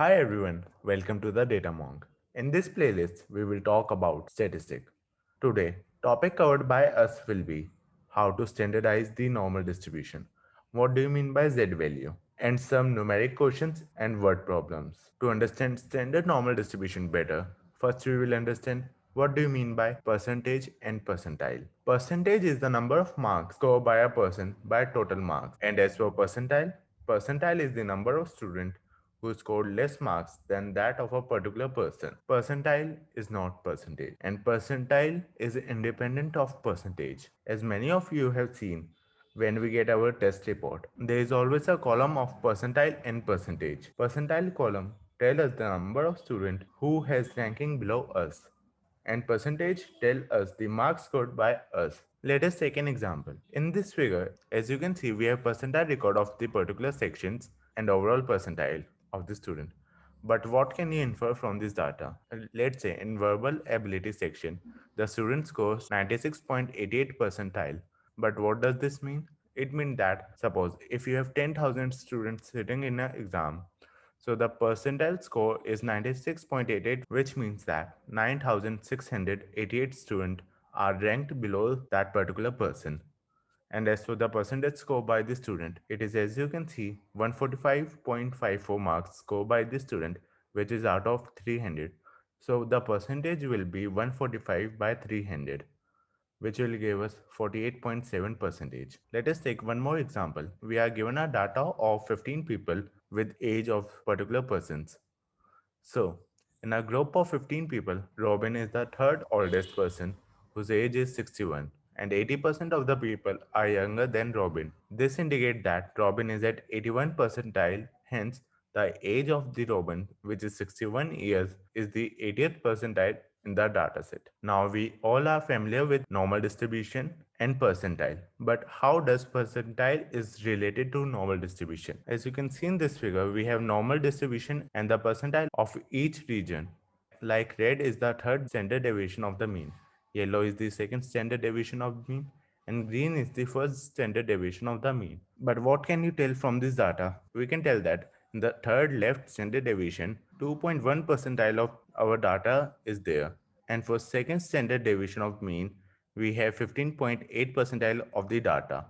Hi everyone, welcome to the Data Monk. In this playlist, we will talk about statistics. Today, topic covered by us will be how to standardize the normal distribution. What do you mean by Z value? And some numeric questions and word problems. To understand standard normal distribution better, first we will understand what do you mean by percentage and percentile. Percentage is the number of marks scored by a person by total marks. And as for percentile, percentile is the number of students who scored less marks than that of a particular person. Percentile is not percentage, and percentile is independent of percentage. As many of you have seen, when we get our test report, there is always a column of percentile and percentage. Percentile column tell us the number of students who has ranking below us, and percentage tell us the marks scored by us. Let us take an example. In this figure, as you can see, we have percentile record of the particular sections and overall percentile of the student. But what can you infer from this data? Let's say in verbal ability section, the student scores 96.88 percentile. But what does this mean? It means that suppose if you have 10,000 students sitting in an exam, so the percentile score is 96.88, which means that 9,688 students are ranked below that particular person. And as for the percentage score by the student, it is, as you can see, 145.54 marks scored by the student, which is out of 300. So the percentage will be 145 by 300, which will give us 48.7 percentage. Let us take one more example. We are given a data of 15 people with age of particular persons. So, in a group of 15 people, Robin is the third oldest person whose age is 61, and 80% of the people are younger than Robin. This indicates that Robin is at 81 percentile, hence, the age of the Robin, which is 61 years, is the 80th percentile in the dataset. Now we all are familiar with normal distribution and percentile. But how does percentile is related to normal distribution? As you can see in this figure, we have normal distribution and the percentile of each region. Like red is the third standard deviation of the mean, yellow is the second standard deviation of the mean, and green is the first standard deviation of the mean. But what can you tell from this data? We can tell that in the third left standard deviation, 2.1 percentile of our data is there. And for second standard deviation of mean, we have 15.8 percentile of the data.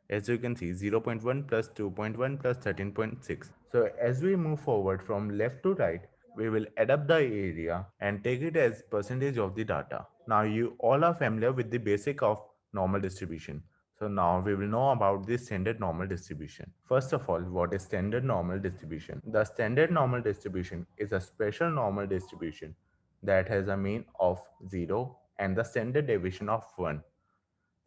As you can see, 0.1 plus 2.1 plus 13.6. So as we move forward from left to right, we will add up the area and take it as percentage of the data. Now you all are familiar with the basic of normal distribution. So now we will know about the standard normal distribution. First of all, what is standard normal distribution? The standard normal distribution is a special normal distribution that has a mean of 0 and the standard deviation of 1.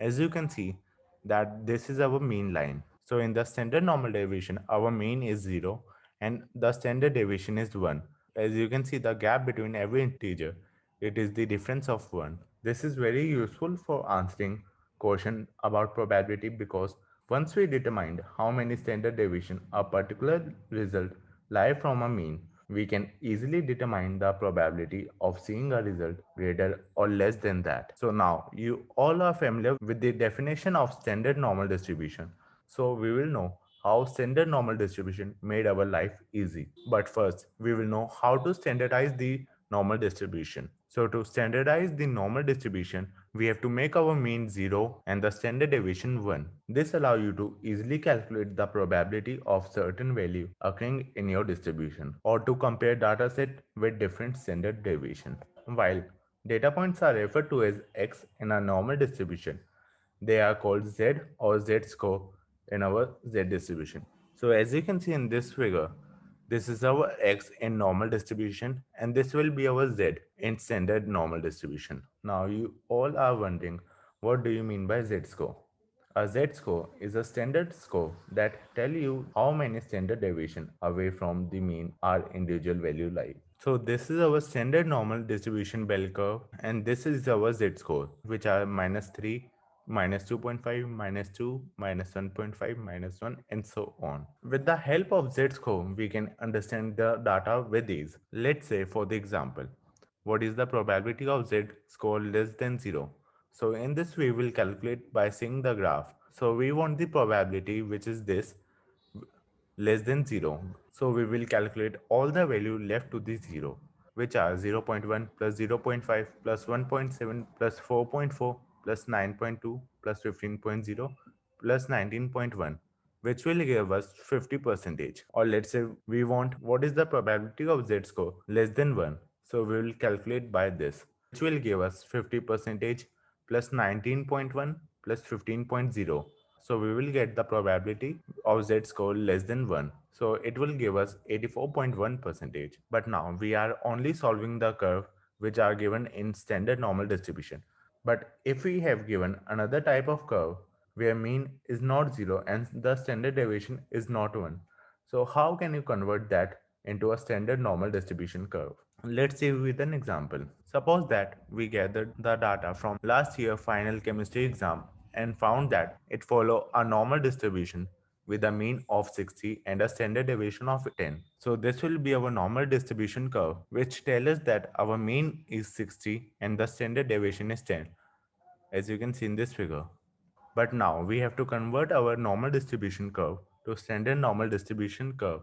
As you can see that this is our mean line. So in the standard normal deviation, our mean is 0 and the standard deviation is 1. As you can see the gap between every integer, it is the difference of 1. This is very useful for answering question about probability because once we determined how many standard deviation a particular result lie from a mean, we can easily determine the probability of seeing a result greater or less than that. So now you all are familiar with the definition of standard normal distribution. So we will know how standard normal distribution made our life easy. But first, we will know how to standardize the normal distribution. So to standardize the normal distribution, we have to make our mean 0 and the standard deviation 1. This allows you to easily calculate the probability of certain value occurring in your distribution or to compare dataset with different standard deviation. While data points are referred to as x in a normal distribution, they are called z or z-score in our z distribution. So as you can see in this figure, this is our x in normal distribution and this will be our z in standard normal distribution. Now you all are wondering, what do you mean by z-score? A z-score is a standard score that tell you how many standard deviation away from the mean our individual value lie. So this is our standard normal distribution bell curve and this is our z-score, which are -3, -2.5, -2, -1.5, -1, and so on. With the help of z-score, we can understand the data with ease. Let's say for the example, what is the probability of z-score less than 0? So in this we will calculate by seeing the graph. So we want the probability, which is this, less than 0. So we will calculate all the value left to the 0, which are 0 0.1 plus 0 0.5 plus 1.7 plus 4.4 plus 9.2 plus 15.0 plus 19.1, which will give us 50 percentage. Or let's say we want what is the probability of z score less than 1. So we will calculate by this, which will give us 50 percentage plus 19.1 plus 15.0. So we will get the probability of z score less than 1. So it will give us 84.1 percentage. But now we are only solving the curve which are given in standard normal distribution. But if we have given another type of curve where mean is not 0 and the standard deviation is not 1, so how can you convert that into a standard normal distribution curve? Let's see with an example. Suppose that we gathered the data from last year final chemistry exam and found that it follow a normal distribution with a mean of 60 and a standard deviation of 10. So this will be our normal distribution curve, which tells us that our mean is 60 and the standard deviation is 10, as you can see in this figure. But now we have to convert our normal distribution curve to standard normal distribution curve.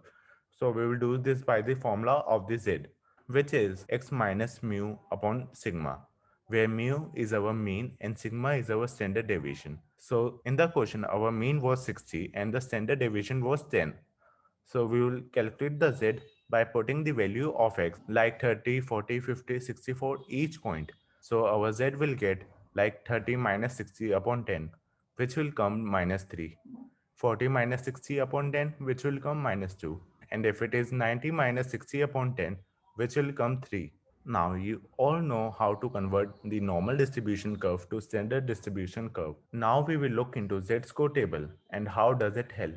So we will do this by the formula of the z, which is x minus mu upon sigma, where mu is our mean and sigma is our standard deviation. So in the question, our mean was 60 and the standard deviation was 10. So we will calculate the z by putting the value of x like 30, 40, 50, 64 each point. So our z will get like 30 minus 60 upon 10, which will come minus 3. 40 minus 60 upon 10, which will come minus 2. And if it is 90 minus 60 upon 10, which will come 3. Now you all know how to convert the normal distribution curve to standard distribution curve. Now we will look into z-score table and how does it help.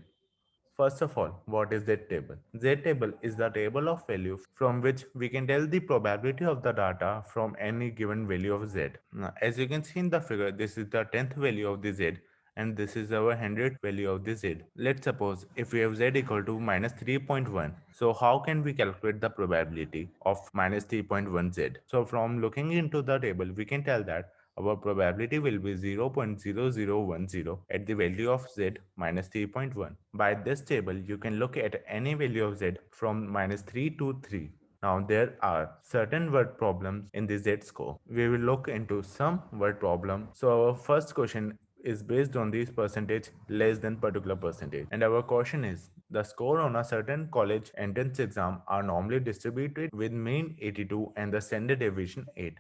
First of all, what is z-table? Z-table is the table of value from which we can tell the probability of the data from any given value of z. Now, as you can see in the figure, this is the 10th value of the z and this is our 100th value of the z. Let's suppose if we have z equal to minus 3.1. So how can we calculate the probability of minus 3.1 z? So from looking into the table, we can tell that our probability will be 0.0010 at the value of z minus 3.1. By this table, you can look at any value of z from minus 3 to 3. Now there are certain word problems in the z-score. We will look into some word problem. So our first question is based on this percentage less than particular percentage. And our question is, the score on a certain college entrance exam are normally distributed with mean 82 and the standard deviation 8,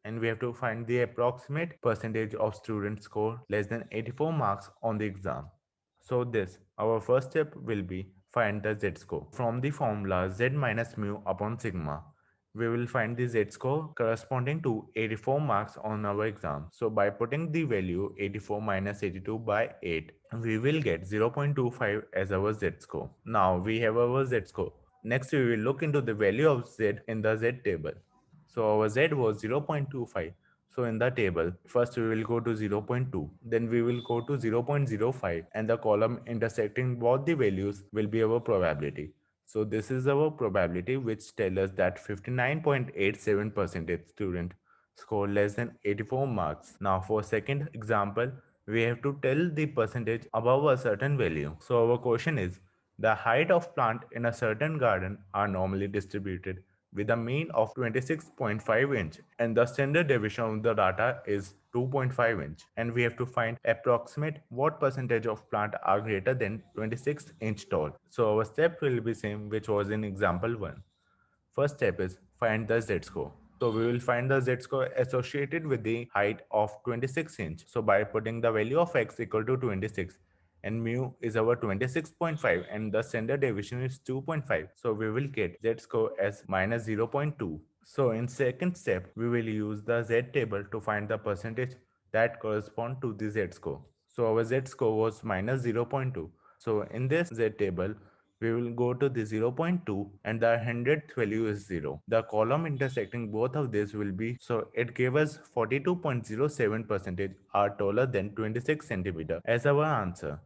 and we have to find the approximate percentage of students score less than 84 marks on the exam. So this, our first step will be find the z-score. From the formula z minus mu upon sigma, we will find the z-score corresponding to 84 marks on our exam. So by putting the value 84 minus 82 by 8, we will get 0.25 as our z-score. Now we have our z-score. Next, we will look into the value of z in the z table. So our z was 0.25. So in the table, first we will go to 0.2, then we will go to 0.05, and the column intersecting both the values will be our probability. So this is our probability, which tells us that 59.87% student score less than 84 marks. Now for second example, we have to tell the percentage above a certain value. So our question is, the height of plant in a certain garden are normally distributed with a mean of 26.5 inch, and the standard deviation of the data is 2.5 inch, and we have to find approximate what percentage of plant are greater than 26 inch tall. So our step will be same which was in example 1. First step is find the z-score. So we will find the z-score associated with the height of 26 inch. So by putting the value of x equal to 26 and mu is our 26.5 and the standard deviation is 2.5. So we will get z-score as minus 0.2. So in second step, we will use the z-table to find the percentage that correspond to the z-score. So our z-score was minus 0.2. So in this z-table, we will go to the 0.2 and the 100th value is 0. The column intersecting both of these will be, so it gave us 42.07 percentage are taller than 26 centimeter as our answer.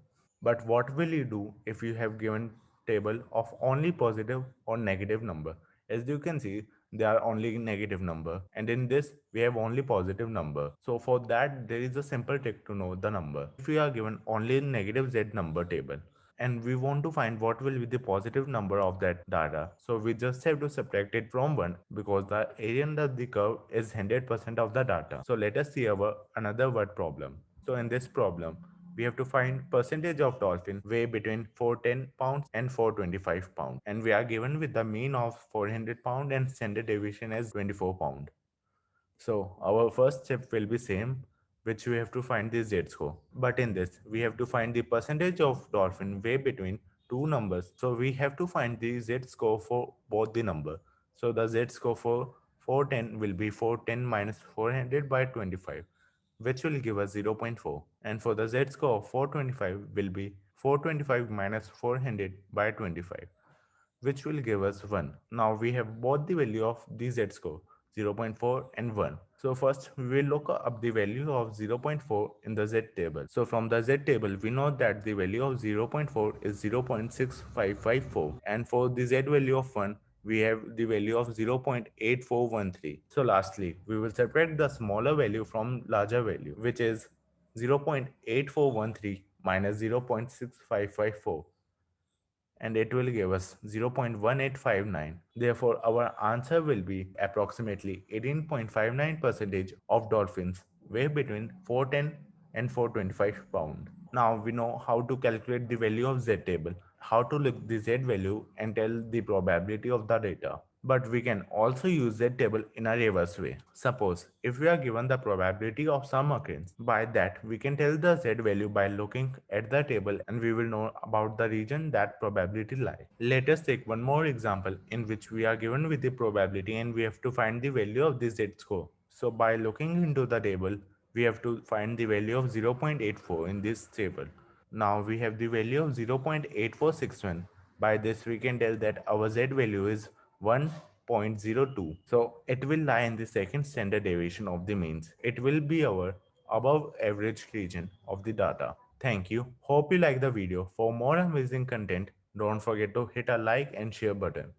But what will you do if you have given table of only positive or negative number? As you can see, they are only negative number, and in this we have only positive number. So for that there is a simple trick to know the number. If we are given only negative z number table, and we want to find what will be the positive number of that data. So we just have to subtract it from 1 because the area under the curve is 100% of the data. So let us see our another word problem. So in this problem, we have to find percentage of dolphin weigh between 410 pounds and 425 pounds, and we are given with the mean of 400 pound and standard deviation as 24 pound. So our first step will be same, which we have to find the z-score. But in this, we have to find the percentage of dolphin weigh between two numbers. So we have to find the z-score for both the number. So the z-score for 410 will be 410 minus 400 by 25, which will give us 0 0.4. And for the z-score of 425 will be 425 minus 400 by 25, which will give us 1. Now we have both the value of the z-score 0.4 and 1. So first we will look up the value of 0.4 in the z table. So from the z table we know that the value of 0.4 is 0.6554, and for the z value of 1 we have the value of 0.8413. So lastly we will separate the smaller value from larger value, which is 0.8413 minus 0.6554, and it will give us 0.1859. Therefore, our answer will be approximately 18.59% of dolphins weigh between 410 and 425 pound. Now we know how to calculate the value of z table, how to look the z value and tell the probability of the data. But we can also use that table in a reverse way. Suppose if we are given the probability of some occurrence, by that we can tell the z value by looking at the table, and we will know about the region that probability lies. Let us take one more example in which we are given with the probability and we have to find the value of the z score. So by looking into the table, we have to find the value of 0.84 in this table. Now we have the value of 0.8461. By this we can tell that our z value is 1.02. So it will lie in the second standard deviation of the means. It will be our above average region of the data. Thank you. Hope you like the video. For more amazing content, don't forget to hit a like and share button.